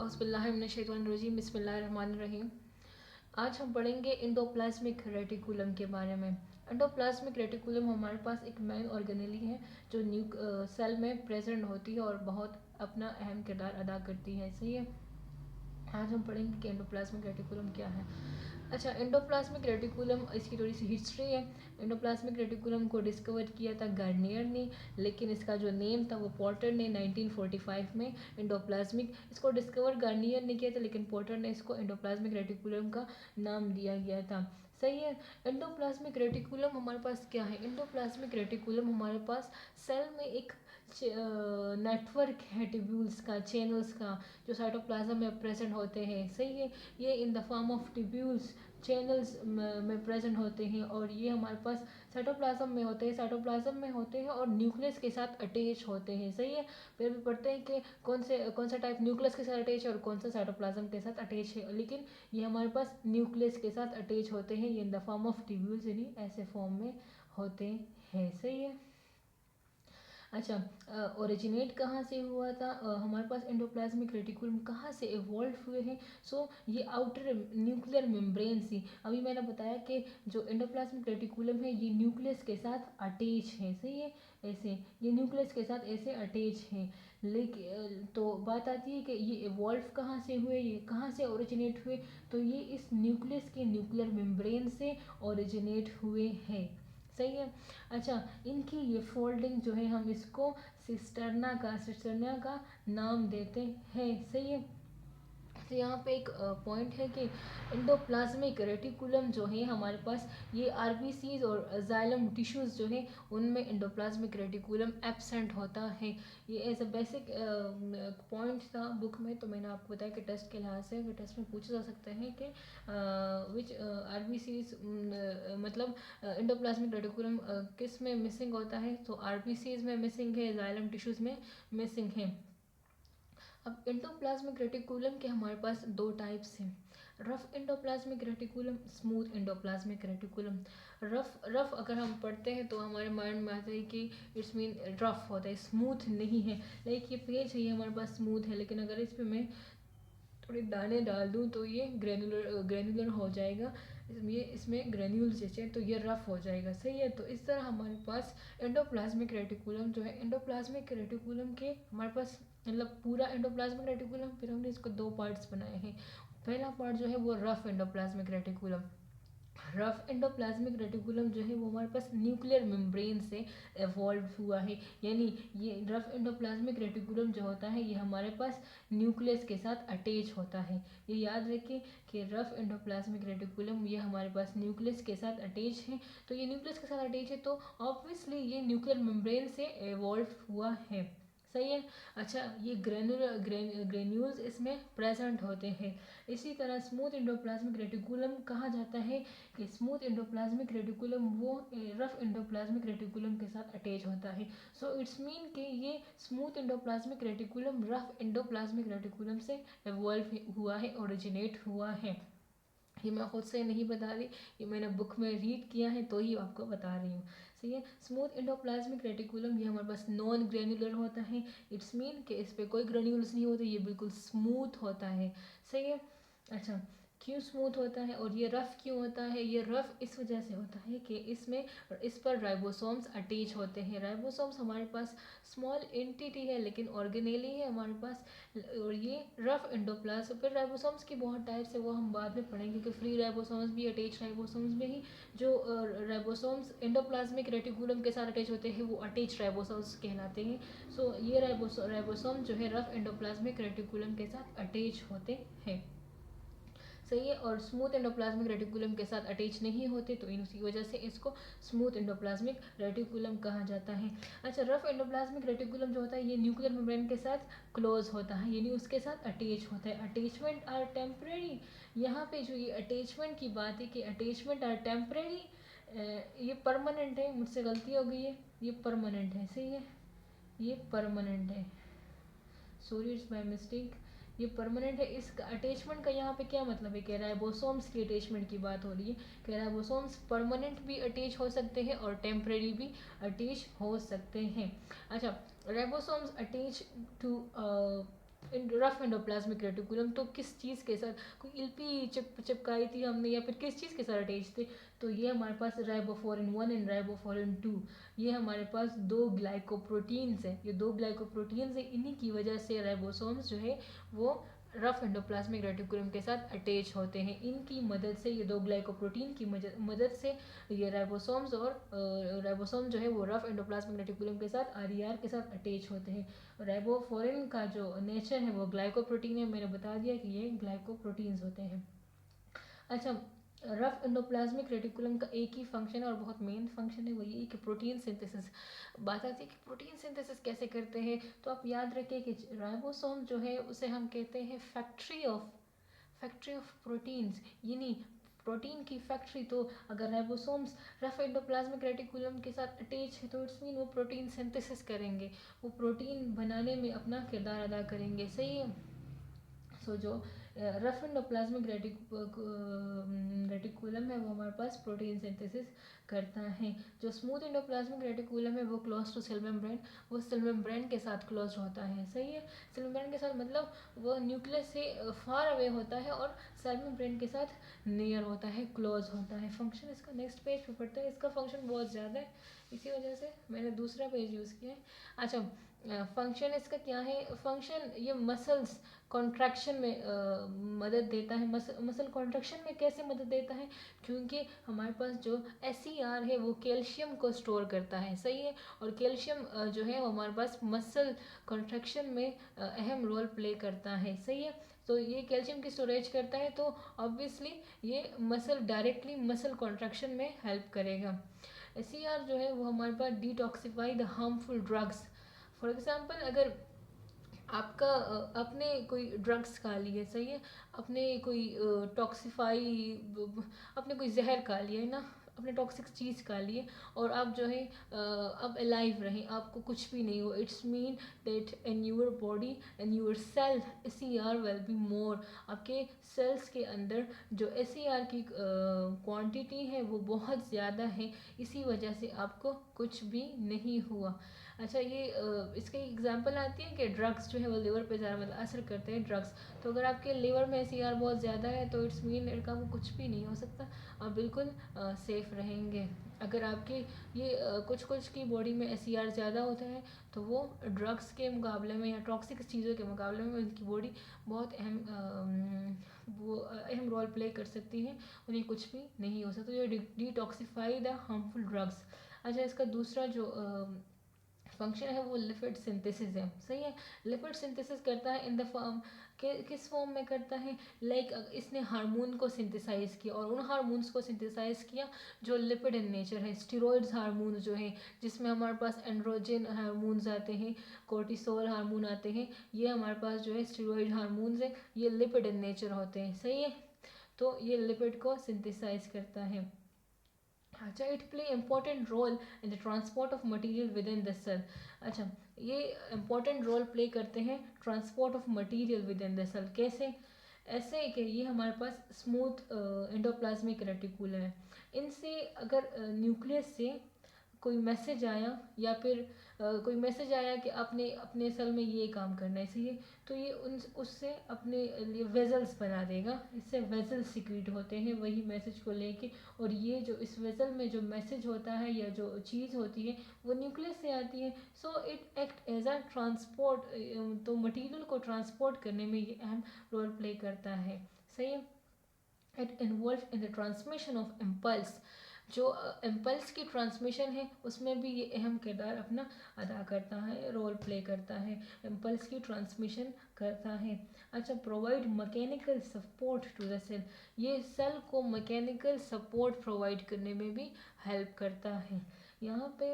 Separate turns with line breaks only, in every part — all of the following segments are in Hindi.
औज़ुबिल्लाहिमिनश्शैतानिर्रजीम बिस्मिल्लाहिर्रहमानिर्रहीम। आज हम पढ़ेंगे एंडोप्लाज्मिक रेटिकुलम के बारे में। एंडोप्लाज्मिक रेटिकुलम हमारे पास एक मेन ऑर्गेनेली है जो सेल में प्रेजेंट होती है और बहुत अपना अहम किरदार अदा करती है। सही है, आज हम पढ़ेंगे कि एंडोप्लाज्मिक रेटिकुलम क्या है। अच्छा, एंडोप्लाज्मिक रेटिकुलम, इसकी थोड़ी सी हिस्ट्री है। एंडोप्लाज्मिक रेटिकुलम को डिस्कवर किया था गार्नियर ने, लेकिन इसका जो नेम था वो पोर्टर ने 1945 में एंडोप्लाज्मिक, इसको डिस्कवर गार्नियर ने किया था लेकिन पोर्टर ने इसको एंडोप्लाज्मिक रेटिकुलम का नाम दिया गया था। सही है। एंडोप्लाज्मिक रेटिकुलम हमारे पास क्या है? एंडोप्लाज्मिक रेटिकुलम हमारे पास सेल में एक नेटवर्क है ट्यूब्यूल्स का, चैनल्स का, जो साइटोप्लाज्म में प्रेजेंट होते हैं। सही है, ये in the form of tubules channels में प्रेजेंट होते हैं और ये हमारे पास साइटोप्लाज्म में होते हैं, और न्यूक्लियस के साथ अटैच होते हैं। सही है, फिर भी पढ़ते हैं कि कौन सा टाइप न्यूक्लियस के साथ अटैच है और कौन सा साइटोप्लाज्म के साथ अटैच है, लेकिन ये हमारे पास न्यूक्लियस के साथ अटैच होते हैं। ये in the form of tubules, यानी ऐसे फॉर्म में होते हैं। सही है। अच्छा, ओरिजिनेट कहाँ से हुआ था? हमारे पास एंडोप्लाज्मिक रेटिकुलम कहाँ से इवॉल्व हुए हैं? ये आउटर न्यूक्लियर मेम्ब्रेन से, अभी मैंने बताया कि जो एंडोप्लाज्मिक रेटिकुलम है ये न्यूक्लियस के साथ अटैच है। सही है, ऐसे ये न्यूक्लियस के साथ ऐसे अटैच है। लेकिन तो बात आती है कि ये इवॉल्व कहाँ से हुए, ये कहाँ से ओरिजिनेट हुए? तो ये इस न्यूक्लियस के न्यूक्लियर मेम्ब्रेन से ओरिजिनेट हुए हैं। सही है। अच्छा, इनकी ये फोल्डिंग जो है हम इसको सिस्टर्ना का नाम देते हैं। सही है। तो यहाँ पे एक पॉइंट है कि एंडोप्लाज्मिक रेटिकुलम जो है हमारे पास, ये आरबीसीज और जाइलम टिश्यूज जो है उनमें एंडोप्लाज्मिक रेटिकुलम एब्सेंट होता है। ये एज अ बेसिक पॉइंट था बुक में, तो मैंने आपको बताया कि टेस्ट के लिहाज से टेस्ट में पूछा जा सकता है कि विच आरबीसीज मतलब एंडोप्लाज्मिक रेटिकुलम किस में मिसिंग होता है, तो आरबीसीज में मिसिंग है, जाइलम टिश्यूज में मिसिंग है। अब एंडोप्लाज्मिक रेटिकुलम के हमारे पास दो टाइप्स हैं, rough endoplasmic reticulum, smooth endoplasmic reticulum. Rough अगर हम पढ़ते हैं तो हमारे माइंड में आता है कि इट्स मीन रफ होता है, स्मूथ नहीं है। लाइक ये पेज है, ये हमारे पास स्मूथ है, लेकिन अगर इस पर मैं थोड़े दाने डाल दूँ तो ये ग्रेनुलर हो जाएगा, ये इसमें ग्रेन्यूल्स जैसे, तो ये रफ हो जाएगा। सही है। तो इस तरह हमारे पास एंडोप्लाज्मिक रेटिकुलम जो है, एंडोप्लाज्मिक रेटिकुलम के हमारे पास मतलब पूरा एंडोप्लाज्मिक रेटिकुलम, फिर हमने इसको दो पार्ट्स बनाए हैं। पहला पार्ट जो है वो rough endoplasmic reticulum. Rough endoplasmic reticulum जो है वो हमारे पास न्यूक्लियर मेम्ब्रेन से एवॉल्व हुआ है, यानी ये रफ एंडोप्लाज्मिक रेटिकुलम जो होता है ये हमारे पास न्यूक्लियस के साथ अटैच होता है। ये याद रखें कि रफ एंडोप्लाज्मिक रेटिकुलम ये हमारे पास न्यूक्लियस के साथ अटैच है। तो ये न्यूक्लियस के साथ अटैच है तो ऑब्वियसली ये न्यूक्लियर मेम्ब्रेन से एवॉल्व हुआ है। सही है। अच्छा, ये ग्रेन्यूल्स इसमें प्रेजेंट होते हैं। इसी तरह स्मूथ एंडोप्लाज्मिक रेटिकुलम कहा जाता है कि स्मूथ एंडोप्लाज्मिक रेटिकुलम वो रफ एंडोप्लाज्मिक रेटिकुलम के साथ अटैच होता है। इट्स मीन कि ये smooth endoplasmic reticulum rough endoplasmic reticulum से एवॉल्व हुआ है, ओरिजिनेट हुआ है। ये मैं खुद से नहीं बता रही, ये मैंने बुक में रीड किया है तो ही आपको बता रही हूँ। सही है। स्मूथ एंडोप्लाज्मिक रेटिकुलम ये हमारे पास नॉन ग्रेनुलर होता है, इट्स मीन कि इस पर कोई ग्रेन्यूल्स नहीं होते, ये बिल्कुल स्मूथ होता है। सही है। अच्छा, क्यों स्मूथ होता है और ये रफ़ क्यों होता है? ये रफ़ इस वजह से होता है कि इस पर राइबोसोम्स अटैच होते हैं। राइबोसोम्स हमारे पास स्मॉल एंटिटी है लेकिन ऑर्गेनेली है हमारे पास, और ये रफ एंडोप्लाज्म। फिर राइबोसोम्स की बहुत टाइप्स है, वो हम बाद में पढ़ेंगे कि फ्री राइबोसोम्स भी, अटैच राइबोसोम्स में ही। जो राइबोसोम्स एंडोप्लाज्मिक रेटिकुलम के साथ अटैच होते हैं वो अटैच राइबोसोम्स कहलाते हैं। ये राइबोसोम जो है रफ एंडोप्लाज्मिक रेटिकुलम के साथ अटैच होते हैं। सही है। और स्मूथ एंडोप्लाज्मिक रेटिकुलम के साथ अटैच नहीं होते, तो इसी वजह से इसको स्मूथ एंडोप्लाज्मिक रेटिकुलम कहा जाता है। अच्छा, रफ एंडोप्लाज्मिक रेटिकुलम जो होता है ये न्यूक्लियर मेम्ब्रेन के साथ क्लोज होता है, यानी उसके साथ अटैच होता है। अटैचमेंट आर टेम्परेरी, यहाँ पे जो ये अटैचमेंट की बात है कि अटैचमेंट आर टेम्परेरी, ये परमानेंट है, मुझसे गलती हो गई है, ये परमानेंट है। सही है, ये परमानेंट है, सॉरी इट्स माई मिस्टेक, ये परमानेंट है। इस अटैचमेंट का यहाँ पे क्या मतलब है कि राइबोसोम्स की अटैचमेंट की बात हो रही है कि राइबोसोम्स परमानेंट भी अटैच हो सकते हैं और टेम्परेरी भी अटैच हो सकते हैं। अच्छा, ribosomes attach to rough endoplasmic reticulum तो किस चीज़ के साथ, कोई इल्पी चिपकाई थी हमने या फिर किस चीज़ के साथ अटैच थे, तो ये हमारे पास राइबोफोरिन 1 एंड राइबोफोरिन 2, ये हमारे पास दो ग्लाइकोप्रोटीन्स हैं, ये दो ग्लाइकोप्रोटीन्स हैं, इन्हीं की वजह से राइबोसोम्स जो है वो रफ एंडोप्लाज्मिक रेटिकुलम के साथ अटैच होते हैं। इनकी मदद से, ये दो ग्लाइकोप्रोटीन की मदद से ये राइबोसोम्स और राइबोसोम जो है वो रफ एंडोप्लाज्मिक रेटिकुलम के साथ आरईआर के साथ अटैच होते हैं। राइबोफोरिन का जो नेचर है वो ग्लाइकोप्रोटीन है, मैंने बता दिया कि ये ग्लाइकोप्रोटीन्स होते हैं। अच्छा, रफ एंडोप्लाज्मिक रेटिकुलम का एक ही फंक्शन है और बहुत मेन फंक्शन है, वो ये कि प्रोटीन सिंथेसिस। बात आती है कि प्रोटीन सिंथेसिस कैसे करते हैं, तो आप याद रखिए कि राइबोसोम जो है उसे हम कहते हैं फैक्ट्री ऑफ प्रोटीन्स, यानी प्रोटीन की फैक्ट्री। तो अगर राइबोसोम्स रफ एंडोप्लाज्मिक रेटिकुलम के साथ अटैच है तो इट्स मीन वो प्रोटीन सिंथेसिस करेंगे, वो प्रोटीन बनाने में अपना किरदार अदा करेंगे, सही है। सो जो रफ एंडोप्लाज्मिक रेटिकुलम है वो हमारे पास प्रोटीन सिंथेसिस करता है। जो स्मूथ एंडोप्लाज्मिक रेटिकुलम है वो क्लोज टू सेल मेम्ब्रेन, वो सेल मेम्ब्रेन के साथ क्लोज होता है, सही है। सेल मेम्ब्रेन के साथ मतलब वो न्यूक्लियस से फार अवे होता है और सेल मेम्ब्रेन के साथ नियर होता है, क्लोज होता है। फंक्शन इसका नेक्स्ट पेज पे पढ़ते हैं, इसका फंक्शन बहुत ज़्यादा है, इसी वजह से मैंने दूसरा पेज यूज़ किया है। अच्छा, फंक्शन इसका क्या है, फंक्शन ये मसल्स कॉन्ट्रैक्शन में मदद देता है। मसल कॉन्ट्रैक्शन में कैसे मदद देता है, क्योंकि हमारे पास जो एसईआर है वो कैल्शियम को स्टोर करता है, सही है। और कैल्शियम जो है वो हमारे पास मसल कॉन्ट्रैक्शन में अहम रोल प्ले करता है, सही है। तो ये कैल्शियम की स्टोरेज करता है, तो ऑब्वियसली ये डायरेक्टली मसल कॉन्ट्रैक्शन में हेल्प करेगा। एसईआर जो है वो हमारे पास detoxify the harmful drugs. For example, अगर आपने कोई ड्रग्स खा लिए, सही है, आपने कोई आपने कोई जहर खा लिया है ना, अपने टॉक्सिक चीज़ खा लिए और आप जो है अब अलाइव रहें, आपको कुछ भी नहीं हो, it's mean that in your body in your cell SER will be more. आपके सेल्स के अंदर जो एसईआर की क्वांटिटी है वो बहुत ज़्यादा है, इसी वजह से आपको कुछ भी नहीं हुआ। अच्छा, ये इसके एग्जांपल आती है कि ड्रग्स जो है वो लिवर पे ज़्यादा मतलब असर करते हैं ड्रग्स। तो अगर आपके लिवर में एसईआर बहुत ज़्यादा है तो इट्स मीन इनका वो कुछ भी नहीं हो सकता, आप बिल्कुल सेफ रहेंगे। अगर आपके ये कुछ की बॉडी में एसईआर ज़्यादा होता है तो वो ड्रग्स के मुकाबले में या टॉक्सिक चीज़ों के मुकाबले में उनकी बॉडी बहुत अहम रोल प्ले कर सकती है, उन्हें कुछ भी नहीं हो सकता। तो ये डिटॉक्सिफाई द हार्मफुल ड्रग्स। अच्छा, इसका दूसरा जो फंक्शन है वो लिपिड सिंथेसिस है, सही है। लिपिड सिंथेसिस करता है इन द फॉर्म किस फॉर्म में करता है, लाइक इसने हार्मोन को सिंथेसाइज किया और उन हार्मोन्स को सिंथेसाइज किया जो लिपिड इन नेचर है। स्टेरॉइड्स हार्मोन जो है जिसमें हमारे पास एंड्रोजन हार्मोन्स आते हैं, कोर्टिसोल हार्मोन आते हैं, ये हमारे पास जो है स्टेरॉइड हार्मोन्स है, ये लिपिड इन नेचर होते हैं, सही है। तो ये लिपिड को सिंथेसाइज करता है। अच्छा, it play important role in the transport of material within the cell. अच्छा, ये इम्पोर्टेंट रोल प्ले करते हैं transport of material within the cell. कैसे, ऐसे कि ये हमारे पास स्मूथ एंडोप्लाज्मिक रेटिकुलम है, इनसे अगर न्यूक्लियस से कोई मैसेज आया या फिर कोई मैसेज आया कि आपने अपने सेल में ये काम करना है, सही है, तो ये उससे अपने लिए वेजल्स बना देगा, इससे वेजल्स सिक्रीट होते हैं वही मैसेज को लेके। और ये जो इस वेजल में जो मैसेज होता है या जो चीज़ होती है वो न्यूक्लियस से आती है, so it act as a transport. तो मटेरियल को ट्रांसपोर्ट करने में ये अहम रोल प्ले करता है, सही है। It involve in the transmission of impulse, जो इम्पल्स की ट्रांसमिशन है उसमें भी ये अहम किरदार अपना अदा करता है, रोल प्ले करता है, इम्पल्स की ट्रांसमिशन करता है। अच्छा, provide mechanical support to the cell, ये सेल को मैकेनिकल सपोर्ट प्रोवाइड करने में भी हेल्प करता है। यहाँ पे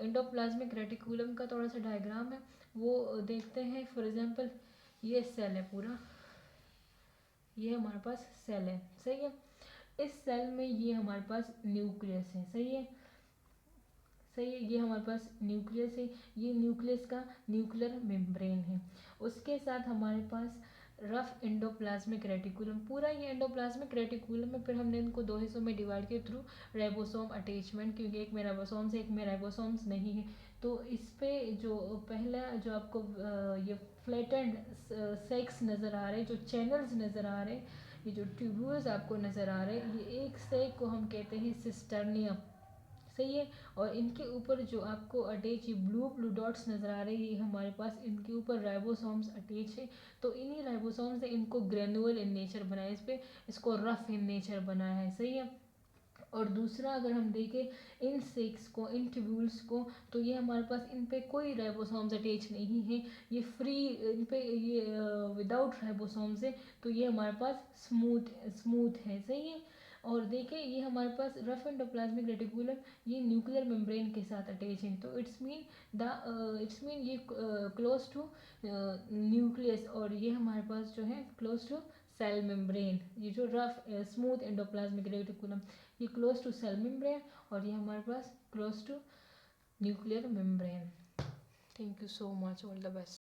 एंडोप्लाज्मिक रेटिकुलम का थोड़ा सा डायग्राम है वो देखते हैं। फॉर एग्जांपल, ये सेल है पूरा, ये हमारे पास सेल है, सही है। इस सेल में ये हमारे पास न्यूक्लियस है, सही है, सही है, ये हमारे पास न्यूक्लियस है, ये न्यूक्लियस का न्यूक्लियर मेम्ब्रेन है। उसके साथ हमारे पास रफ एंडोप्लाज्मिक रेटिकुलम, पूरा ये एंडोप्लाज्मिक रेटिकुलम है। फिर हमने इनको दो हिस्सों में डिवाइड किया थ्रू राइबोसोम अटैचमेंट, क्योंकि एक में राइबोसोम्स है एक में राइबोसोम्स नहीं है। तो इस पे जो पहला जो आपको ये फ्लैटेंड सेक्स नज़र आ रहे हैं, जो चैनल्स नज़र आ रहे हैं, ये जो ट्यूब्यूल्स आपको नज़र आ रहे हैं, ये एक सेक को हम कहते हैं सिस्टर्नियम, सही है। और इनके ऊपर जो आपको अटैच ये ब्लू ब्लू डॉट्स नज़र आ रहे हैं, ये हमारे पास इनके ऊपर राइबोसोम्स अटैच है। तो इन्हीं राइबोसोम्स ने इनको ग्रेनुअल इन नेचर बनाया, इस पे इसको रफ इन नेचर बनाया है, सही है। और दूसरा अगर हम देखें इन सेक्स को, इन ट्यूब्यूल्स को, तो ये हमारे पास इन पे कोई राइबोसोम्स अटैच नहीं है, ये फ्री, इन पे ये विदाउट राइबोसोम्स है। तो ये हमारे पास स्मूथ स्मूथ है, सही है। और देखें ये हमारे पास रफ एंडोप्लाज्मिक रेटिकुलम ये न्यूक्लियर मेम्ब्रेन के साथ अटैच है, तो इट्स मीन ये क्लोज टू न्यूक्लियस, और ये हमारे पास जो है क्लोज टू सेल मेम्ब्रेन। ये जो रफ स्मूथ एंडोप्लाज्मिक रेटिकुलम ये क्लोज टू सेल मेम्ब्रेन, और ये हमारे पास close to nuclear membrane. Thank you so much, all the best.